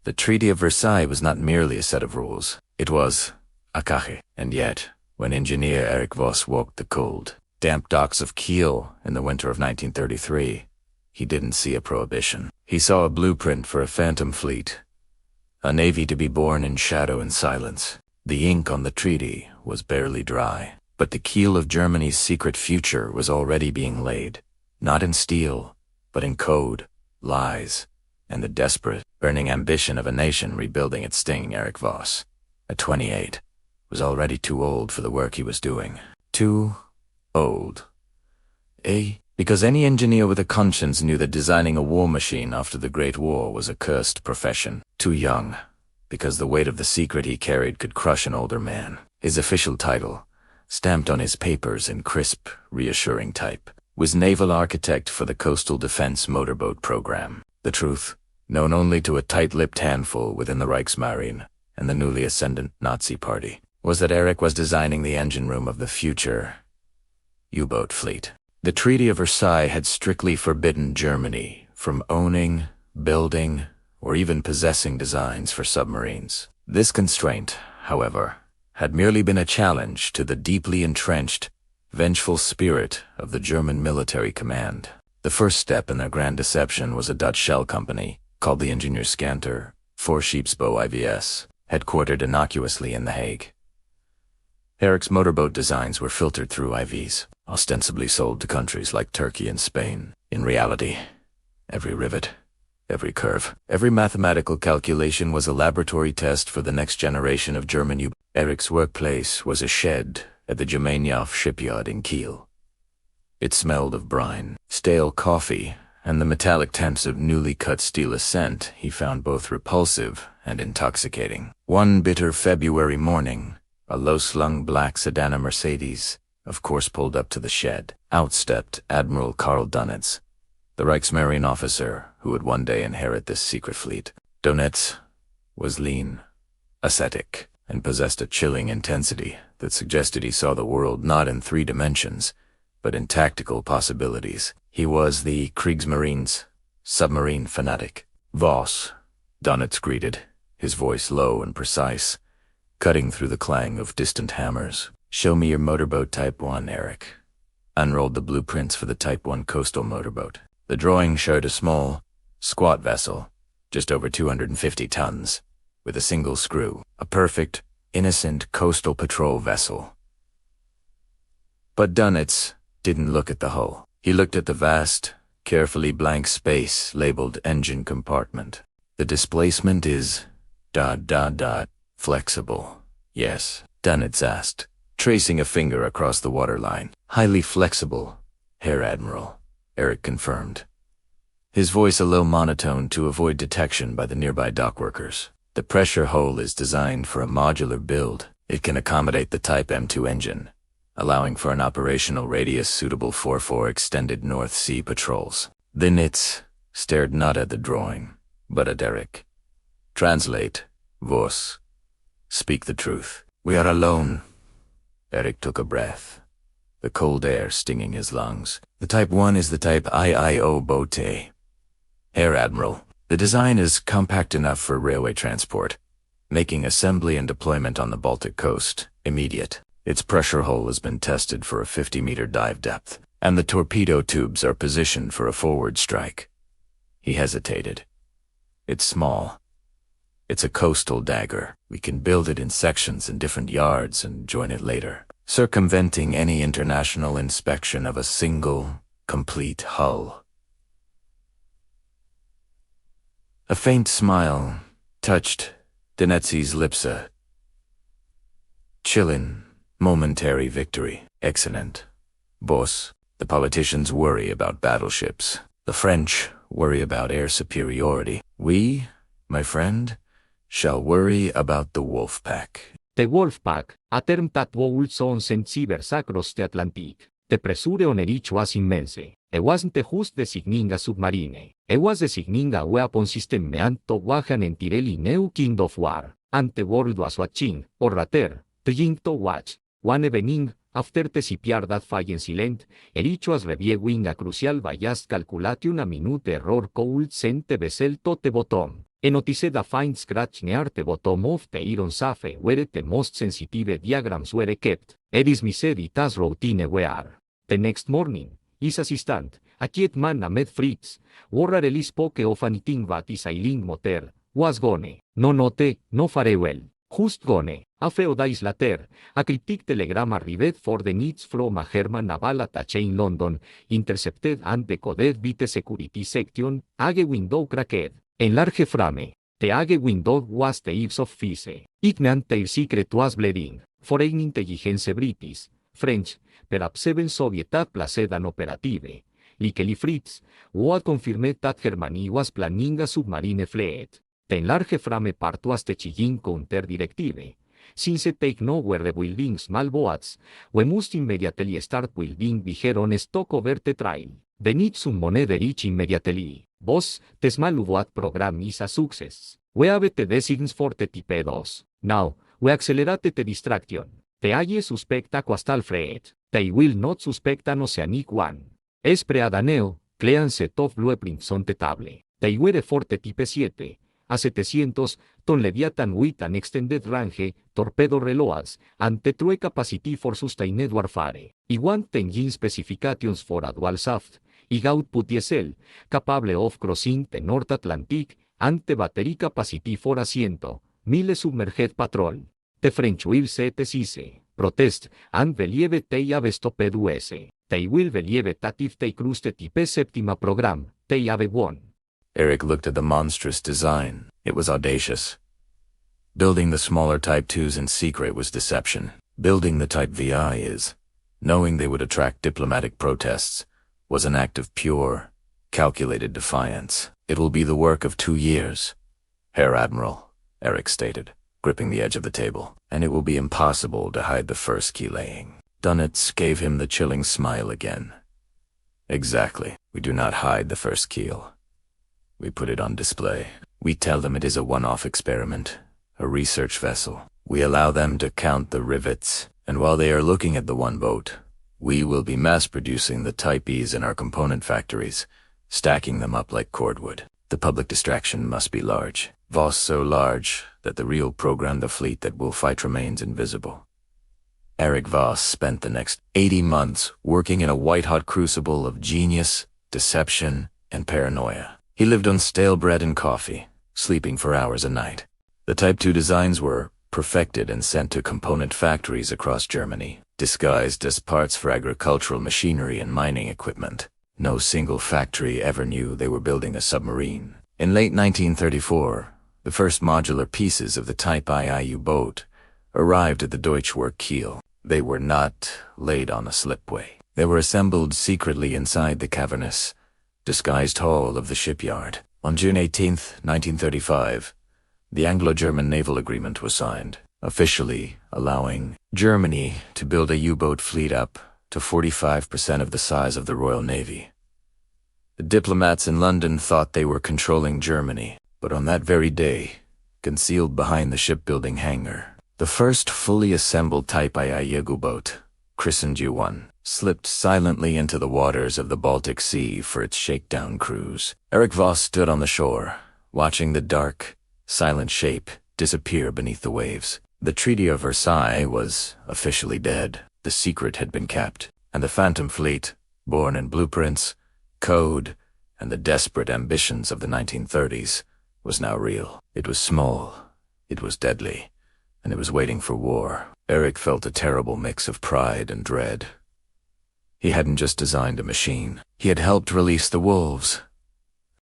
The Treaty of Versailles was not merely a set of rules. It was a cache. And yet, when engineer Eric Voss walked the cold, damp docks of Kiel in the winter of 1933, he didn't see a prohibition. He saw a blueprint for a phantom fleet, a navy to be born in shadow and silence. The ink on the treaty was barely dry, but the keel of Germany's secret future was already being laid, not in steel, but in code, lies, and the desperate, burning ambition of a nation rebuilding its sting. Eric Voss, at 28, was already too old for the work he was doing. Too old. Because any engineer with a conscience knew that designing a war machine after the Great War was a cursed profession. Too young, because the weight of the secret he carried could crush an older man. His official title, stamped on his papers in crisp, reassuring type, was Naval Architect for the Coastal Defense Motorboat Program. The truth, known only to a tight-lipped handful within the Reichsmarine and the newly ascendant Nazi Party, was that Eric was designing the engine room of the future U-boat fleet. The Treaty of Versailles had strictly forbidden Germany from owning, building, or even possessing designs for submarines. This constraint, however, had merely been a challenge to the deeply entrenched, vengeful spirit of the German military command. The first step in their grand deception was a Dutch shell company called the Engineer Scanter, Voorschepsbouw IVS, headquartered innocuously in The Hague. Eric's motorboat designs were filtered through IVs, ostensibly sold to countries like Turkey and Spain. In reality, every rivet, every curve, every mathematical calculation was a laboratory test for the next generation of German U-boats. Eric's workplace was a shed at the Gemeinhof shipyard in Kiel. It smelled of brine, stale coffee, and the metallic temps of newly cut steel. A scent he found both repulsive and intoxicating. One bitter February morning, a low-slung black sedan Mercedes, of course, pulled up to the shed. Out stepped Admiral Karl Donitz, the Reichsmarine officer who would one day inherit this secret fleet. Donitz was lean, ascetic, and possessed a chilling intensity that suggested he saw the world not in 3 dimensions, but in tactical possibilities. He was the Kriegsmarine's submarine fanatic. Voss, Donitz greeted, his voice low and precise, cutting through the clang of distant hammers. "Show me your motorboat Type 1, Eric." Unrolled the blueprints for the Type 1 coastal motorboat. The drawing showed a small, squat vessel, just over 250 tons, with a single screw, a perfect, innocent coastal patrol vessel. But Donitz didn't look at the hull. He looked at the vast, carefully blank space labeled engine compartment. "The displacement is ... flexible." "Yes," Donitz asked, tracing a finger across the waterline. "Highly flexible, Herr Admiral," Eric confirmed, his voice a little monotone to avoid detection by the nearby dockworkers. "The pressure hull is designed for a modular build. It can accommodate the Type M2 engine, allowing for an operational radius suitable for extended North Sea patrols." Donitz stared not at the drawing, but at Eric. "Translate, Voss. Speak the truth." "We are alone." Eric took a breath, the cold air stinging his lungs. "The Type 1 is the Type IIO boat. Herr Admiral, the design is compact enough for railway transport, making assembly and deployment on the Baltic coast immediate. Its pressure hull has been tested for a 50-meter dive depth, and the torpedo tubes are positioned for a forward strike." He hesitated. "It's small. It's a coastal dagger. We can build it in sections in different yards and join it later, circumventing any international inspection of a single, complete hull." A faint smile touched Donitz's lips. A chilling, momentary victory. "Excellent, Boss. The politicians worry about battleships. The French worry about air superiority. We, my friend, shall worry about the Wolfpack." The Wolfpack, a term that was on sensibers across the Atlantic. The pressure on each was immense. It wasn't just designing a submarine. It was designing a weapon system meant to wage an entirely new kind of war. And the world was watching, or rather, trying to watch. One evening, after the shipyard had fallen silent, each was reviewing a crucial bias calculation. A minute error could send the vessel to the bottom. Notice the fine scratch near the bottom of the iron safe where the most sensitive diagrams were kept. It is said it as routine wear. The next morning, his assistant, a quiet man named Fritz, rarely spoke of anything but his ailing motor, was gone. No note, no farewell. Just gone. A few days later, a cryptic telegram arrived for the needs from a German naval attaché in London, intercepted and decoded by the security section, age window cracked. Enlarge frame. The age window was the ears of Fise. It meant their secret was bleeding. Foreign intelligence British, French, perhaps even Soviet had placed an operative. Likely Fritz, who had confirmed that Germany was planning a submarine fleet. The enlarge frame part was the chilling counter directive. Since it take nowhere the building small boats, we must immediately start building bigger on stock over the trail. The need some money reach immediately. Boss, the small boat program is a success. We have the designs for the torpedoes. Now, we accelerate the distraction. The eye suspect a coastal fleet. They will not suspect an oceanic one. Es preadaneo, clean set of blueprints on the table. They were for the type 7. A 700-ton Leviathan with an extended range, torpedo reloads, and the true capacity for sustained warfare. I want engine specifications for a dual shaft, I output diesel, capable of crossing the North Atlantic, and the battery capacity for a 100,000 submerged patrol. The French will set cease, protest, and believe they have stopped US. They will believe that if they cruise the Type Septima program, they have won. Eric looked at the monstrous design. It was audacious. Building the smaller Type 2s in secret was deception. Building the Type VI is, knowing they would attract diplomatic protests, was an act of pure, calculated defiance. It will be the work of 2 years, Herr Admiral, Eric stated, gripping the edge of the table, and it will be impossible to hide the first key laying. Dunitz gave him the chilling smile again. Exactly. We do not hide the first keel. We put it on display. We tell them it is a one-off experiment, a research vessel. We allow them to count the rivets, and while they are looking at the one boat, we will be mass-producing the Type E's in our component factories, stacking them up like cordwood. The public distraction must be large. Voss so large that the real program, the fleet that will fight, remains invisible. Eric Voss spent the next 80 months working in a white-hot crucible of genius, deception, and paranoia. He lived on stale bread and coffee, sleeping for hours a night. The Type 2 designs were perfected and sent to component factories across Germany, disguised as parts for agricultural machinery and mining equipment. No single factory ever knew they were building a submarine. In late 1934, the first modular pieces of the Type II boat arrived at the Deutschwerk Kiel. They were not laid on a slipway. They were assembled secretly inside the cavernous, disguised hall of the shipyard. On June 18, 1935, the Anglo-German naval agreement was signed, officially allowing Germany to build a U-boat fleet up to 45% of the size of the Royal Navy. The diplomats in London thought they were controlling Germany, but on that very day, concealed behind the shipbuilding hangar, the first fully assembled Type II U-boat, christened U-1, slipped silently into the waters of the Baltic Sea for its shakedown cruise. Eric Voss stood on the shore, watching the dark, silent shape disappear beneath the waves. The Treaty of Versailles was officially dead. The secret had been kept, and the Phantom Fleet, born in blueprints, code, and the desperate ambitions of the 1930s, was now real. It was small, it was deadly, and it was waiting for war. Eric felt a terrible mix of pride and dread. He hadn't just designed a machine. He had helped release the wolves,